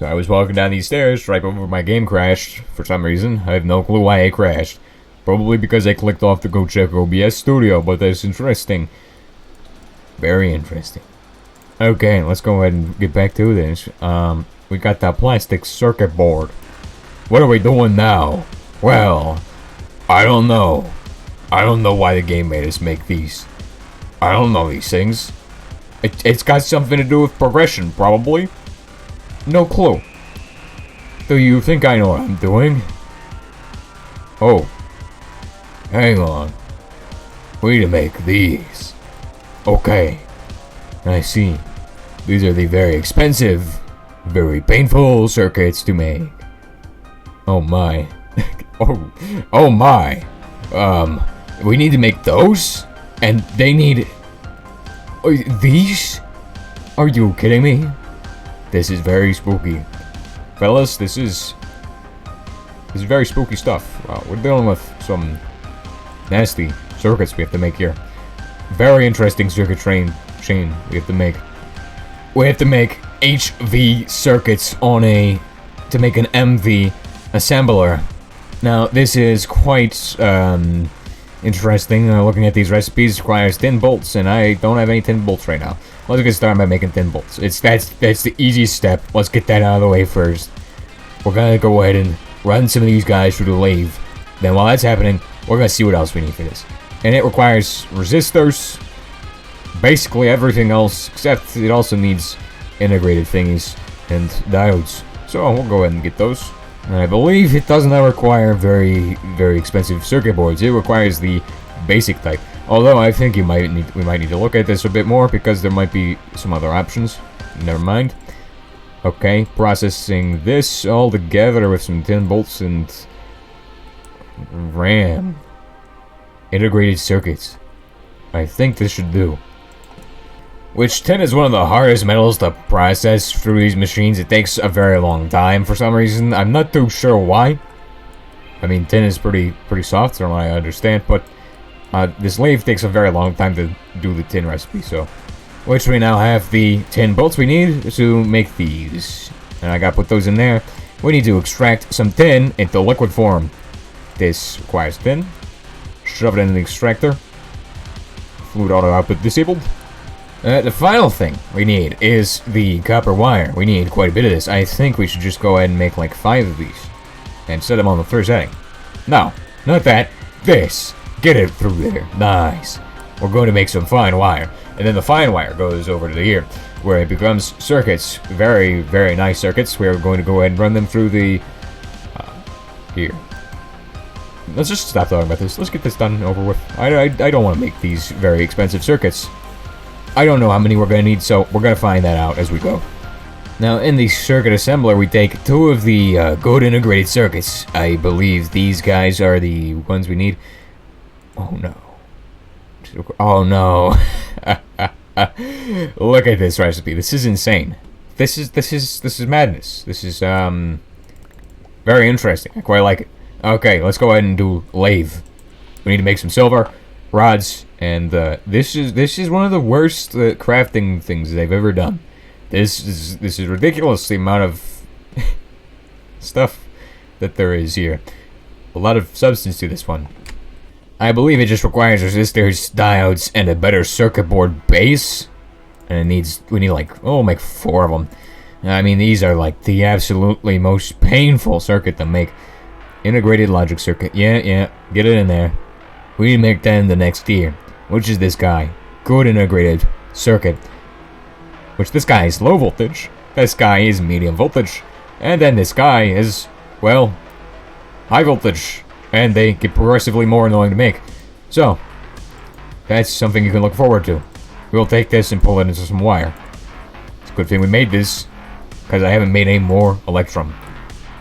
So I was walking down these stairs right before my game crashed. For some reason, I have no clue why it crashed. Probably because I clicked off to go check OBS Studio, but that's interesting. Very interesting. Okay, let's go ahead and get back to this. We got that plastic circuit board. What are we doing now? Well, I don't know. I don't know why the game made us make these. I don't know these things. It's got something to do with progression, probably. No clue. Do you think I know what I'm doing? Oh. Hang on. We need to make these. Okay. I see. These are the very expensive, very painful circuits to make. Oh my. oh my. We need to make those? And they need... these? Are you kidding me? This is very spooky. Fellas, this is very spooky stuff. We're dealing with some nasty circuits we have to make here. Very interesting circuit chain we have to make. We have to make HV circuits on to make an MV assembler. Now, this is quite interesting. Looking at these recipes requires 10 bolts, and I don't have any 10 bolts right now. Let's get started by making 10 bolts. That's the easiest step. Let's get that out of the way first. We're gonna go ahead and run some of these guys through the lathe. Then while that's happening, we're gonna see what else we need for this. And it requires resistors, basically everything else, except it also needs integrated thingies and diodes. So we'll go ahead and get those. And I believe it does not require very expensive circuit boards. It requires the basic type. Although I think we might need to look at this a bit more because there might be some other options. Never mind. Okay, processing this all together with some 10 bolts and RAM. Integrated circuits. I think this should do. Which tin is one of the hardest metals to process through these machines. It takes a very long time for some reason. I'm not too sure why. I mean, tin is pretty soft from what I understand, but this lathe takes a very long time to do the tin recipe, so... Which we now have the 10 bolts we need to make these. And I gotta put those in there. We need to extract some tin into liquid form. This requires tin. Shove it in the extractor. Fluid auto output disabled. The final thing we need is the copper wire. We need quite a bit of this. I think we should just go ahead and make like 5 of these. And set them on the third setting. No, not that. This. Get it through there. Nice. We're going to make some fine wire. And then the fine wire goes over to here, where it becomes circuits. Very nice circuits. We're going to go ahead and run them through the... here. Let's just stop talking about this. Let's get this done and over with. I don't want to make these very expensive circuits. I don't know how many we're going to need, so we're going to find that out as we go. Now, in the circuit assembler, we take 2 of the good integrated circuits. I believe these guys are the ones we need. Oh no. Oh no. Look at this recipe. This is insane. This is madness. This is very interesting. I quite like it. Okay, let's go ahead and do lathe. We need to make some silver rods, and this is one of the worst crafting things they've ever done. This is ridiculous, the amount of stuff that there is here. A lot of substance to this one. I believe it just requires resistors, diodes, and a better circuit board base. And we need like, make 4 of them. I mean, these are like the absolutely most painful circuit to make. Integrated logic circuit. Yeah, get it in there. We need to make 10 the next tier, which is this guy. Good integrated circuit. Which this guy is low voltage. This guy is medium voltage. And then this guy is, well, high voltage. And they get progressively more annoying to make. So, that's something you can look forward to. We'll take this and pull it into some wire. It's a good thing we made this, because I haven't made any more electrum.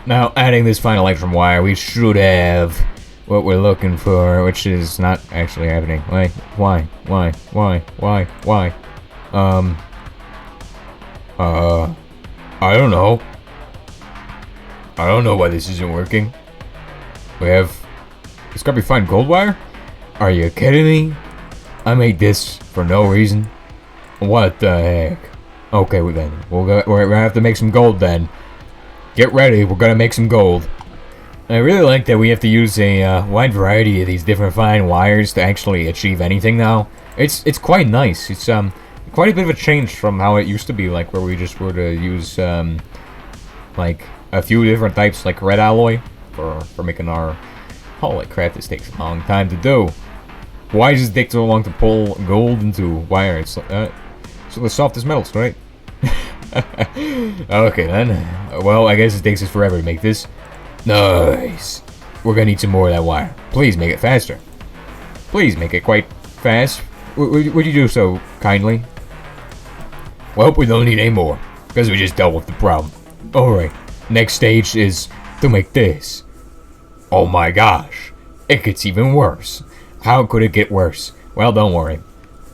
Now, adding this fine electrum wire, we should have what we're looking for, which is not actually happening. Why? I don't know. I don't know why this isn't working. It's gotta be fine gold wire? Are you kidding me? I made this for no reason. What the heck? Okay, well then, we're gonna have to make some gold then. Get ready, we're gonna make some gold. I really like that we have to use a wide variety of these different fine wires to actually achieve anything now. It's quite nice. It's quite a bit of a change from how it used to be, like where we just were to use like a few different types, like red alloy for making our. Holy crap! This takes a long time to do. Why does it take so long to pull gold into wire? It's so the softest metals, right? Okay then. Well, I guess it takes us forever to make this. Nice. We're gonna need some more of that wire. Please make it faster. Please make it quite fast. Would you do so kindly? Well, we don't need any more, because we just dealt with the problem. Alright, next stage is to make this. Oh my gosh, it gets even worse. How could it get worse? Well, don't worry,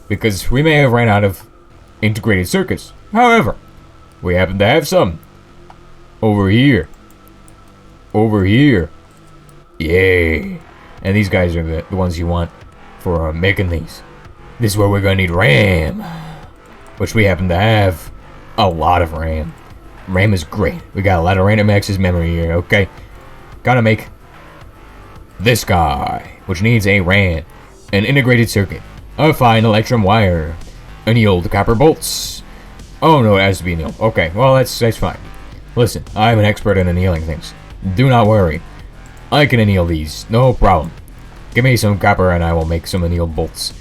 because we may have ran out of integrated circuits. However, we happen to have some. Over here. Over here. Yay. And these guys are the ones you want for making these. This is where we're gonna need RAM. Which we happen to have a lot of RAM. RAM is great. We got a lot of random access memory here, okay? Gotta make this guy, which needs a RAM, an integrated circuit, a fine electrum wire, annealed copper bolts. Oh no, it has to be annealed. Okay, well that's fine. Listen, I'm an expert in annealing things. Do not worry. I can anneal these, no problem. Give me some copper and I will make some annealed bolts.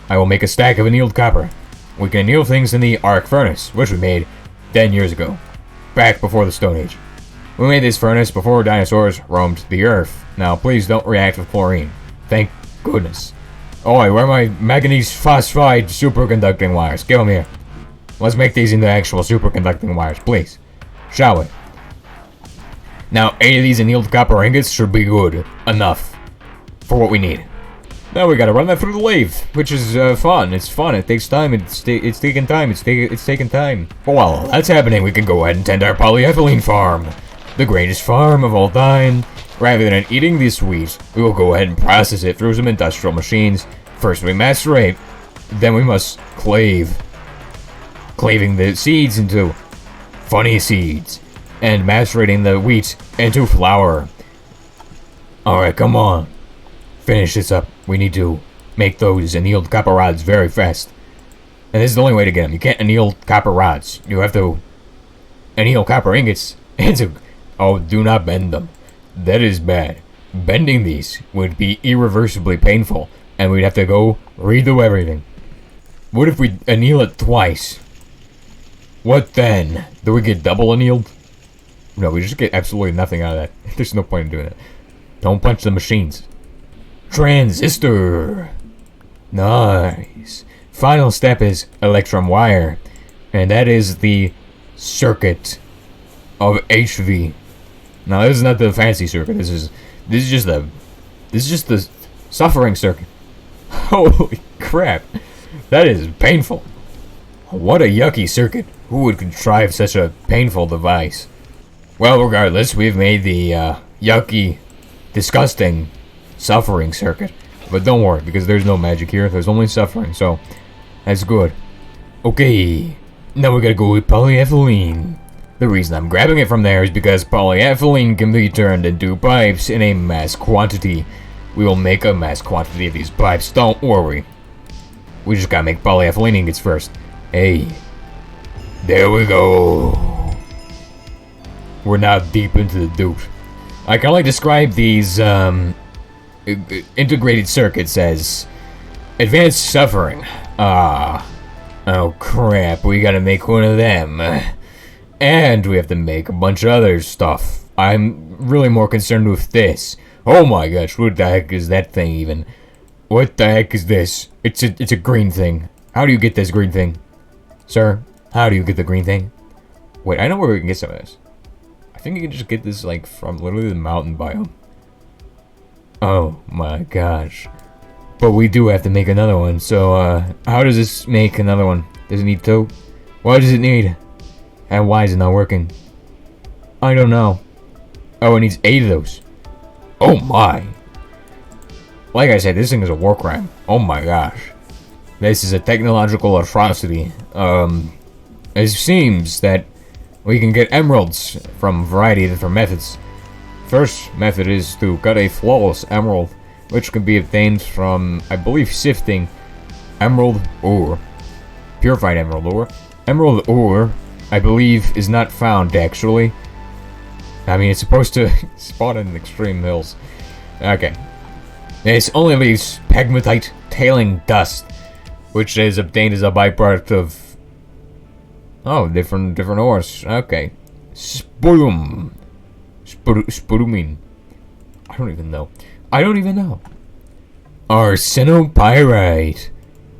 I will make a stack of annealed copper. We can anneal things in the arc furnace, which we made 10 years ago. Back before the Stone Age. We made this furnace before dinosaurs roamed the earth. Now please don't react with chlorine. Thank goodness. Oh, where are my manganese phosphide superconducting wires? Give them here. Let's make these into actual superconducting wires, please. Shall we? Now, 8 of these annealed copper ingots should be good enough for what we need. Now we gotta run that through the lathe, which is fun. It's fun. It takes time. It's taking time. It's taking time. But while that's happening, we can go ahead and tend our polyethylene farm, the greatest farm of all time. Rather than eating this wheat, we will go ahead and process it through some industrial machines. First we macerate, then we must claving the seeds into funny seeds, and macerating the wheat into flour. Alright, come on. Finish this up. We need to make those annealed copper rods very fast. And this is the only way to get them. You can't anneal copper rods. You have to anneal copper ingots into... Oh, do not bend them. That is bad. Bending these would be irreversibly painful, and we'd have to go redo everything. What if we anneal it twice? What then? Do we get double annealed? No, we just get absolutely nothing out of that. There's no point in doing that. Don't punch the machines. Transistor. Nice. Final step is electrum wire, and that is the circuit of HV. Now this is not the fancy circuit. This is just the suffering circuit. Holy crap, that is painful. What a yucky circuit. Who would contrive such a painful device? Well, regardless, we've made the yucky, disgusting, suffering circuit. But don't worry, because there's no magic here. There's only suffering, so that's good. Okay, now we gotta go with polyethylene. The reason I'm grabbing it from there is because polyethylene can be turned into pipes in a mass quantity. We will make a mass quantity of these pipes, don't worry. We just gotta make polyethylene ingots first. Hey, there we go. We're now deep into the doot. I can only describe these integrated circuits as advanced suffering. Oh crap, we gotta make one of them. And we have to make a bunch of other stuff. I'm really more concerned with this. Oh my gosh, what the heck is that thing even? What the heck is this? It's a green thing. How do you get this green thing? Sir, how do you get the green thing? Wait, I know where we can get some of this. I think you can just get this like from literally the mountain biome. Oh my gosh. But we do have to make another one, so how does this make another one? Does it need 2? What does it need? And why is it not working? I don't know. Oh, it needs 8 of those. Oh my. Like I said, this thing is a war crime. Oh my gosh. This is a technological atrocity. It seems that We can get emeralds from a variety of different methods. First method is to cut a flawless emerald, which can be obtained from, I believe, sifting emerald ore. Purified emerald ore. Emerald ore, I believe, is not found, actually. I mean, it's supposed to spawn in extreme hills. Okay. It's only leaves pegmatite tailing dust, which is obtained as a byproduct of... Oh, different ores. Okay. Sputum. Sputumine. I don't even know. Arsenopyrite.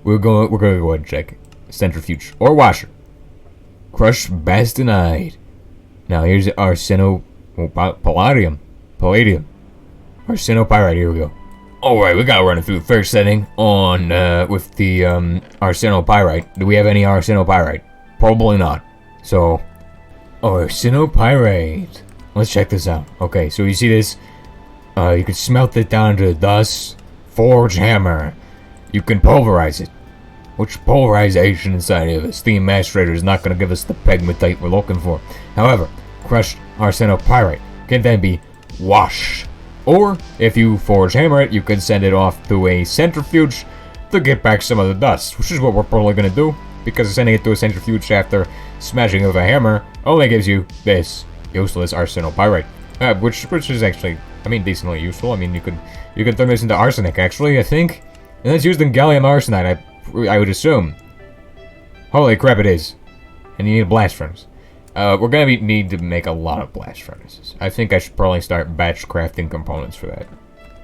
We're gonna go ahead and check. Centrifuge or washer. Crushed bastonite. Now here's palladium. Arsenopyrite. Here we go. Alright, we gotta run it through the first setting on with the arsenopyrite. Do we have any arsenopyrite? Probably not. So, arsenopyrite. Let's check this out. Okay, so you see this? You can smelt it down to dust. Forge hammer. You can pulverize it. Which polarization inside of a steam macerator is not going to give us the pegmatite we're looking for. However, crushed arsenopyrite can then be washed. Or, if you forge hammer it, you can send it off to a centrifuge to get back some of the dust, which is what we're probably going to do, because sending it to a centrifuge after smashing with a hammer only gives you this useless arsenopyrite, which is actually, I mean, decently useful. I mean, you can turn this into arsenic, actually, I think, and that's used in gallium arsenide, I would assume. Holy crap, it is. And you need a blast furnace. We're gonna need to make a lot of blast furnaces. I think I should probably start batch crafting components for that.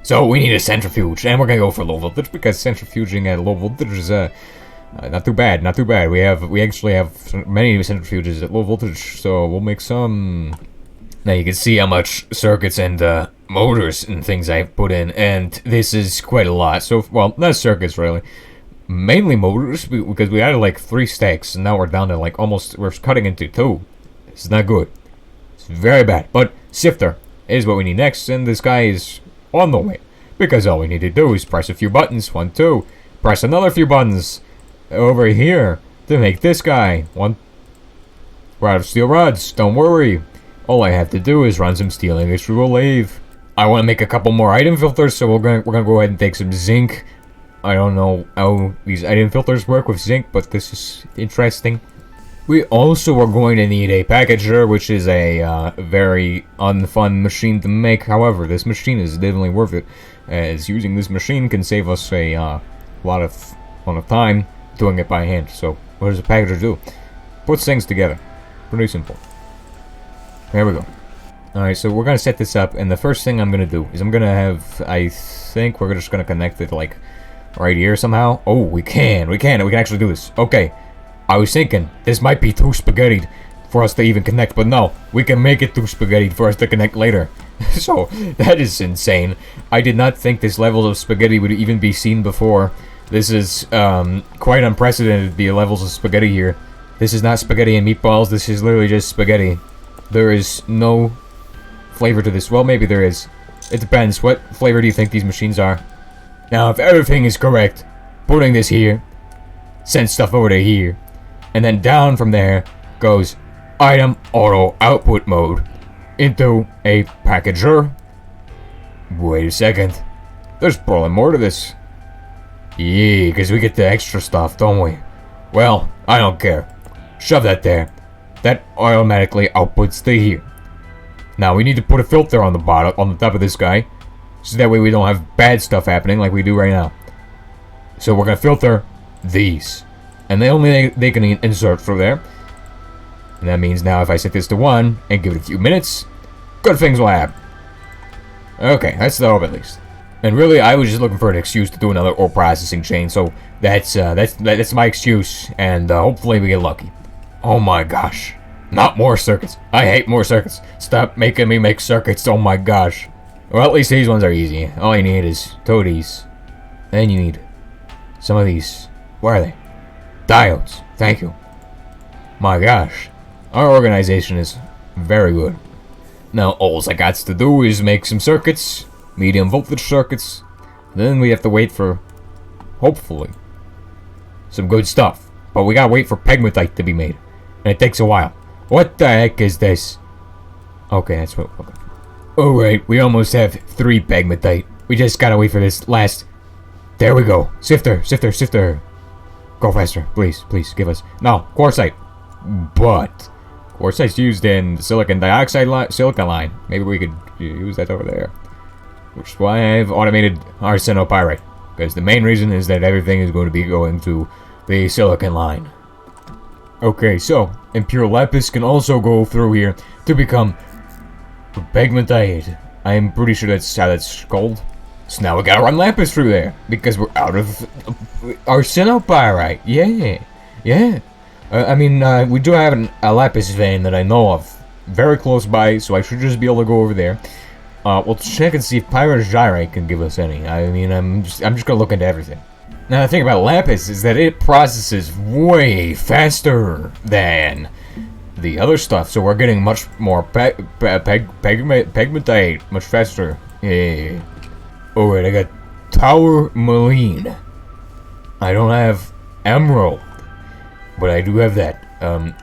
So we need a centrifuge, and we're gonna go for low voltage because centrifuging at low voltage is not too bad. Not too bad. We actually have many centrifuges at low voltage, so we'll make some. Now you can see how much circuits and motors and things I've put in, and this is quite a lot. So, well, not circuits really. Mainly motors, because we added like 3 stacks, and now we're down to like almost, we're cutting into 2. It's not good. It's very bad. But sifter is what we need next, and this guy is on the way. Because all we need to do is press a few buttons. 1, 2. Press another few buttons over here to make this guy. 1. We're out of steel rods. Don't worry. All I have to do is run some steel ingots through a lathe. I want to make a couple more item filters, so we're gonna go ahead and take some zinc. I don't know how these item filters work with zinc, but this is interesting. We also are going to need a packager, which is a very unfun machine to make. However, this machine is definitely worth it, as using this machine can save us a lot of time doing it by hand. So, what does a packager do? Puts things together. Pretty simple. There we go. Alright, so we're gonna set this up, and the first thing I'm gonna do is I'm gonna have, I think we're just gonna connect it like right here somehow. Oh, we can actually do this. Okay, I was thinking this might be too spaghettied for us to even connect, but no, we can make it too spaghettied for us to connect later. So that is insane. I did not think this level of spaghetti would even be seen before. This is quite unprecedented, the levels of spaghetti here. This is not spaghetti and meatballs, this is literally just spaghetti. There is no flavor to this. Well, maybe there is. It depends. What flavor do you think these machines are? Now, if everything is correct, putting this here, send stuff over to here, and then down from there goes item auto output mode into a packager. Wait a second. There's probably more to this. Yeah, because we get the extra stuff, don't we? Well, I don't care. Shove that there. That automatically outputs to here. Now we need to put a filter on the bottom, on the top of this guy, so that way we don't have bad stuff happening like we do right now. So we're gonna filter these, and they can insert through there. And that means now if I set this to 1 and give it a few minutes, good things will happen. Okay, that's the hope at least. And really, I was just looking for an excuse to do another ore processing chain, so that's my excuse, and hopefully we get lucky. Oh my gosh. Not more circuits. I hate more circuits. Stop making me make circuits. Oh my gosh. Well, at least these ones are easy. All you need is 2 of these. Then you need some of these. Where are they? Diodes. Thank you. My gosh. Our organization is very good. Now, all I got to do is make some circuits. Medium voltage circuits. Then we have to wait for, hopefully, some good stuff. But we gotta wait for pegmatite to be made. And it takes a while. What the heck is this? Okay, that's what we're looking for. Alright, we almost have 3 pegmatite. We just gotta wait for this last... There we go. Sifter, sifter, sifter. Go faster, please, please, give us... No, quartzite. But... quartzite's used in the silicon dioxide silica line. Maybe we could use that over there. Which is why I've automated arsenopyrite. Because the main reason is that everything is going to be going to the silicon line. Okay, so impure lapis can also go through here to become pegmatite. I'm pretty sure that's how that's called. So now we gotta run lapis through there because we're out of arsenopyrite. Yeah, yeah. I mean, we do have a lapis vein that I know of very close by, so I should just be able to go over there. We'll check and see if pyrogyrite can give us any. I mean, I'm just gonna look into everything. Now, the thing about lapis is that it processes way faster than the other stuff, so we're getting much more pegmatite much faster. Yeah. Alright, I got tourmaline. I don't have emerald, but I do have that.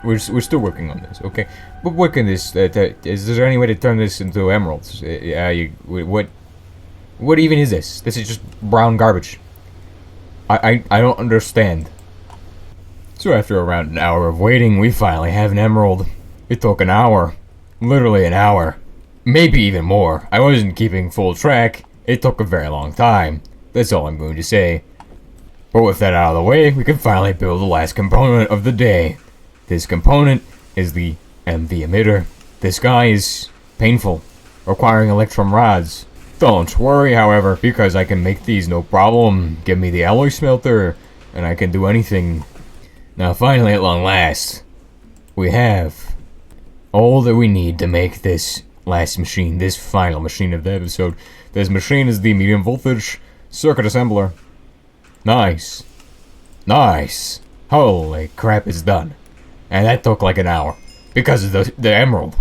We're still working on this, okay? But what can this? Is there any way to turn this into emeralds? What even is this? This is just brown garbage. I don't understand. So after around an hour of waiting, we finally have an emerald. It took an hour, literally an hour, maybe even more. I wasn't keeping full track. It took a very long time. That's all I'm going to say. But with that out of the way, we can finally build the last component of the day. This component is the MV emitter. This guy is painful, requiring electrum rods. Don't worry, however, because I can make these no problem. Give me the alloy smelter, and I can do anything. Now finally, at long last, we have all that we need to make this last machine, this final machine of the episode. This machine is the medium voltage circuit assembler. Nice. Nice. Holy crap, it's done. And that took like an hour. Because of the emerald.